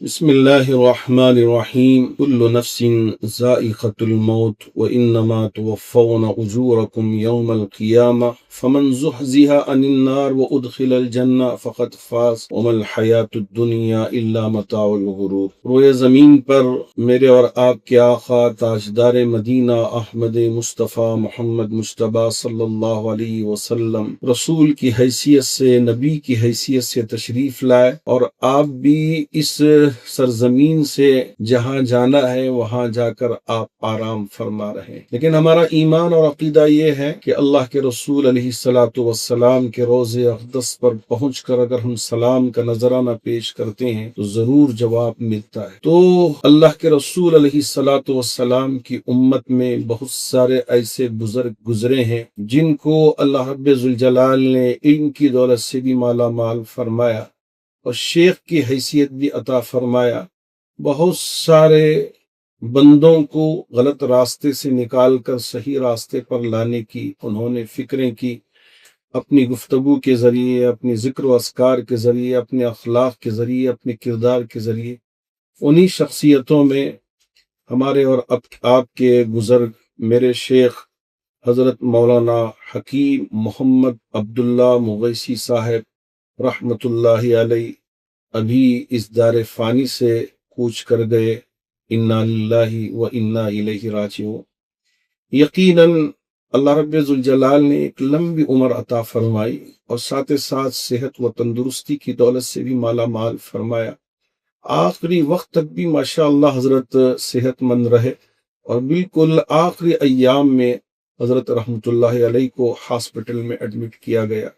بسم اللہ الرحمن الرحیم کل نفس ذائقۃ الموت وانما توفون اجورکم یوم القیامہ فمن زحزح عن النار وادخل الجنہ فقد فاز وما الحیاۃ الدنیا الا متاع الغرور۔ روئے زمین پر میرے اور آپ کے آقا تاجدار مدینہ احمد مصطفیٰ محمد مجتبیٰ صلی اللہ علیہ وسلم رسول کی حیثیت سے، نبی کی حیثیت سے تشریف لائے، اور آپ بھی اس سرزمین سے جہاں جانا ہے وہاں جا کر آپ آرام فرما رہے ہیں۔ لیکن ہمارا ایمان اور عقیدہ یہ ہے کہ اللہ کے رسول علیہ الصلاۃ والسلام کے روض اقدس پر پہنچ کر اگر ہم سلام کا نذرانہ پیش کرتے ہیں تو ضرور جواب ملتا ہے۔ تو اللہ کے رسول علیہ الصلاۃ والسلام کی امت میں بہت سارے ایسے بزرگ گزرے ہیں جن کو اللہ رب ذوالجلال نے علم کی دولت سے بھی مالا مال فرمایا اور شیخ کی حیثیت بھی عطا فرمایا۔ بہت سارے بندوں کو غلط راستے سے نکال کر صحیح راستے پر لانے کی انہوں نے فکریں کی، اپنی گفتگو کے ذریعے، اپنی ذکر و اذکار کے ذریعے، اپنے اخلاق کے ذریعے، اپنے کردار کے ذریعے۔ انہی شخصیتوں میں ہمارے اور آپ کے بزرگ میرے شیخ حضرت مولانا حکیم محمد عبداللہ مغیثی صاحب رحمۃ اللہ علیہ ابھی اس دار فانی سے کوچ کر گئے۔ انا للہ و انا الیہ راجعون۔ یقیناً اللہ رب ذوالجلال نے ایک لمبی عمر عطا فرمائی اور ساتھ ساتھ صحت و تندرستی کی دولت سے بھی مالا مال فرمایا۔ آخری وقت تک بھی ماشاءاللہ حضرت صحت مند رہے اور بالکل آخری ایام میں حضرت رحمۃ اللہ علیہ کو ہاسپٹل میں ایڈمٹ کیا گیا۔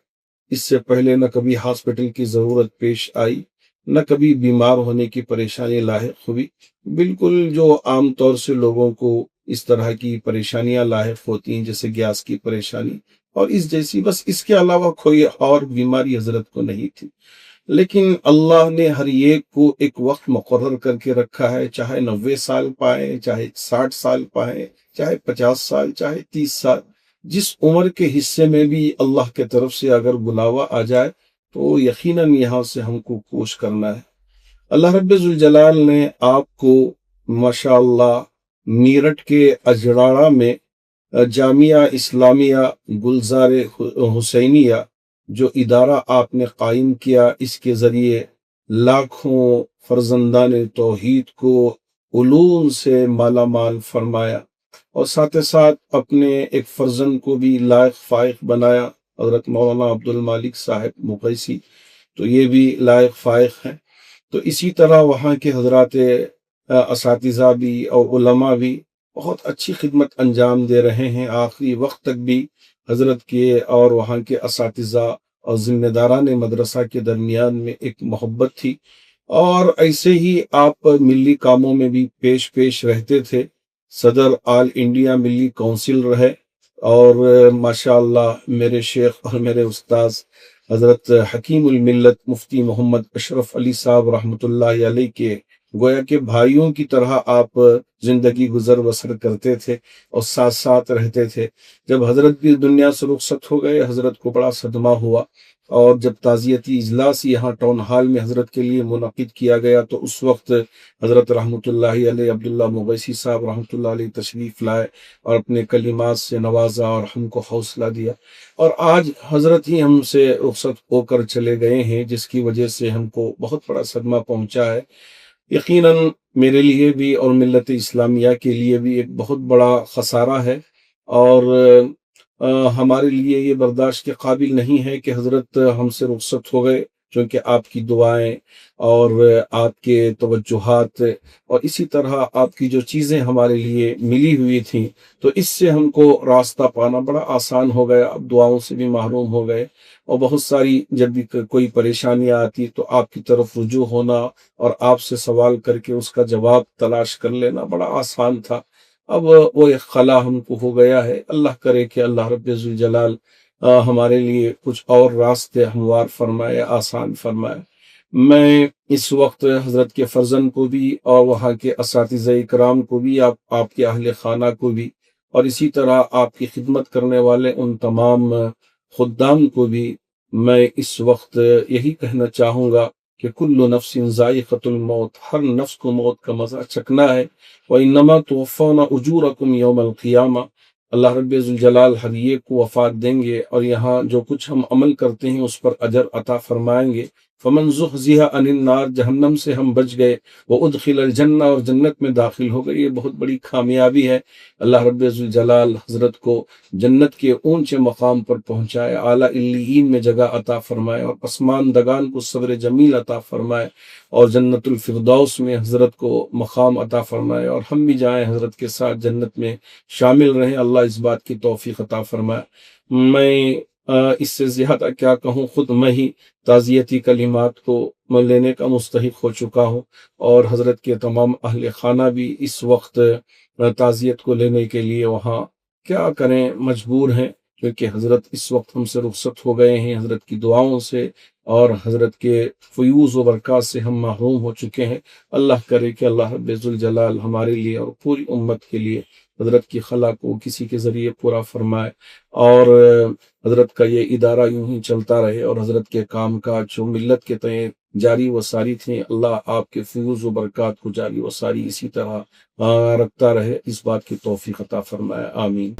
اس سے پہلے نہ کبھی ہاسپٹل کی ضرورت پیش آئی، نہ کبھی بیمار ہونے کی پریشانی لاحق ہوئی۔ بالکل جو عام طور سے لوگوں کو اس طرح کی پریشانیاں لاحق ہوتی ہیں، جیسے گیس کی پریشانی اور اس جیسی، بس اس کے علاوہ کوئی اور بیماری حضرت کو نہیں تھی۔ لیکن اللہ نے ہر ایک کو ایک وقت مقرر کر کے رکھا ہے، چاہے 90 سال پائیں، چاہے 60 سال پائیں، چاہے 50 سال، چاہے 30 سال۔ جس عمر کے حصے میں بھی اللہ کے طرف سے اگر بلاوا آ جائے تو یقیناً یہاں سے ہم کو کوش کرنا ہے۔ اللہ رب ذوالجلال نے آپ کو ماشاءاللہ میرٹھ کے اجڑاڑا میں جامعہ اسلامیہ گلزار حسینیہ جو ادارہ آپ نے قائم کیا، اس کے ذریعے لاکھوں فرزندان توحید کو علوم سے مالا مال فرمایا، اور ساتھ ساتھ اپنے ایک فرزند کو بھی لائق فائق بنایا، حضرت مولانا عبد المالک صاحب مغیثی، تو یہ بھی لائق فائق ہیں۔ تو اسی طرح وہاں کے حضرات اساتذہ بھی اور علماء بھی بہت اچھی خدمت انجام دے رہے ہیں۔ آخری وقت تک بھی حضرت کے اور وہاں کے اساتذہ اور ذمہ داران مدرسہ کے درمیان میں ایک محبت تھی، اور ایسے ہی آپ ملی کاموں میں بھی پیش رہتے تھے۔ صدر آل انڈیا ملی کونسل رہے، اور ماشاءاللہ میرے شیخ اور میرے استاذ حضرت حکیم الملت مفتی محمد اشرف علی صاحب رحمۃ اللہ علیہ کے گویا کہ بھائیوں کی طرح آپ زندگی گزر بسر کرتے تھے اور ساتھ ساتھ رہتے تھے۔ جب حضرت بھی دنیا سے رخصت ہو گئے، حضرت کو بڑا صدمہ ہوا، اور جب تعزیتی اجلاس یہاں ٹاؤن ہال میں حضرت کے لیے منعقد کیا گیا تو اس وقت حضرت رحمۃ اللہ علیہ عبداللہ مغیثی صاحب رحمۃ اللہ علیہ تشریف لائے اور اپنے کلمات سے نوازا اور ہم کو حوصلہ دیا، اور آج حضرت ہی ہم سے رخصت ہو کر چلے گئے ہیں، جس کی وجہ سے ہم کو بہت بڑا صدمہ پہنچا ہے۔ یقیناً میرے لیے بھی اور ملت اسلامیہ کے لیے بھی ایک بہت بڑا خسارہ ہے، اور ہمارے لیے یہ برداشت کے قابل نہیں ہے کہ حضرت ہم سے رخصت ہو گئے، چونکہ آپ کی دعائیں اور آپ کے توجہات اور اسی طرح آپ کی جو چیزیں ہمارے لیے ملی ہوئی تھیں، تو اس سے ہم کو راستہ پانا بڑا آسان ہو گیا، اب دعاؤں سے بھی محروم ہو گئے، اور بہت ساری جب بھی کوئی پریشانیاں آتی تو آپ کی طرف رجوع ہونا اور آپ سے سوال کر کے اس کا جواب تلاش کر لینا بڑا آسان تھا۔ اب وہ ایک خلا ہم کو ہو گیا ہے۔ اللہ کرے کہ اللہ رب ذوالجلال ہمارے لیے کچھ اور راستے ہموار فرمائے، آسان فرمائے۔ میں اس وقت حضرت کے فرزند کو بھی اور وہاں کے اساتذہ اکرام کو بھی، آپ کے اہل خانہ کو بھی، اور اسی طرح آپ کی خدمت کرنے والے ان تمام خدام کو بھی میں اس وقت یہی کہنا چاہوں گا کہ کل نفس ذائقۃ الموت، ہر نفس کو موت کا مزہ چکھنا ہے۔ وَإِنَّمَا تُوَفَّوْنَ أُجُورَكُمْ يَوْمَ الْقِيَامَةِ، اللہ رب الجلال ہر ایک کو وفات دیں گے اور یہاں جو کچھ ہم عمل کرتے ہیں اس پر اجر عطا فرمائیں گے۔ فمن زحزح عن النار، جہنم سے ہم بچ گئے، وادخل الجنہ، اور جنت میں داخل ہو گئے۔ یہ بہت بڑی کامیابی ہے۔ اللہ رب الجلال حضرت کو جنت کے اونچے مقام پر پہنچائے، اعلیٰ علیین میں جگہ عطا فرمائے، اور پسماندگان کو صبر جمیل عطا فرمائے، اور جنت الفردوس میں حضرت کو مقام عطا فرمائے، اور ہم بھی جائیں حضرت کے ساتھ جنت میں شامل رہیں۔ اللہ اس بات کی توفیق عطا فرمائے۔ میں اس سے زیادہ کیا کہوں، خود میں ہی تعزیتی کلمات کو لینے کا مستحق ہو چکا ہوں، اور حضرت کے تمام اہل خانہ بھی اس وقت تعزیت کو لینے کے لیے وہاں کیا کریں، مجبور ہیں، کیونکہ حضرت اس وقت ہم سے رخصت ہو گئے ہیں۔ حضرت کی دعاؤں سے اور حضرت کے فیوز و برکات سے ہم محروم ہو چکے ہیں۔ اللہ کرے کہ اللہ رب ذوالجلال ہمارے لیے اور پوری امت کے لیے حضرت کی خلا کو کسی کے ذریعے پورا فرمائے، اور حضرت کا یہ ادارہ یوں ہی چلتا رہے، اور حضرت کے کام کاج جو ملت کے تئیں جاری و ساری تھے، اللہ آپ کے فیوز و برکات کو جاری و ساری اسی طرح رکھتا رہے۔ اس بات کی توفیق عطا فرمائے، آمین۔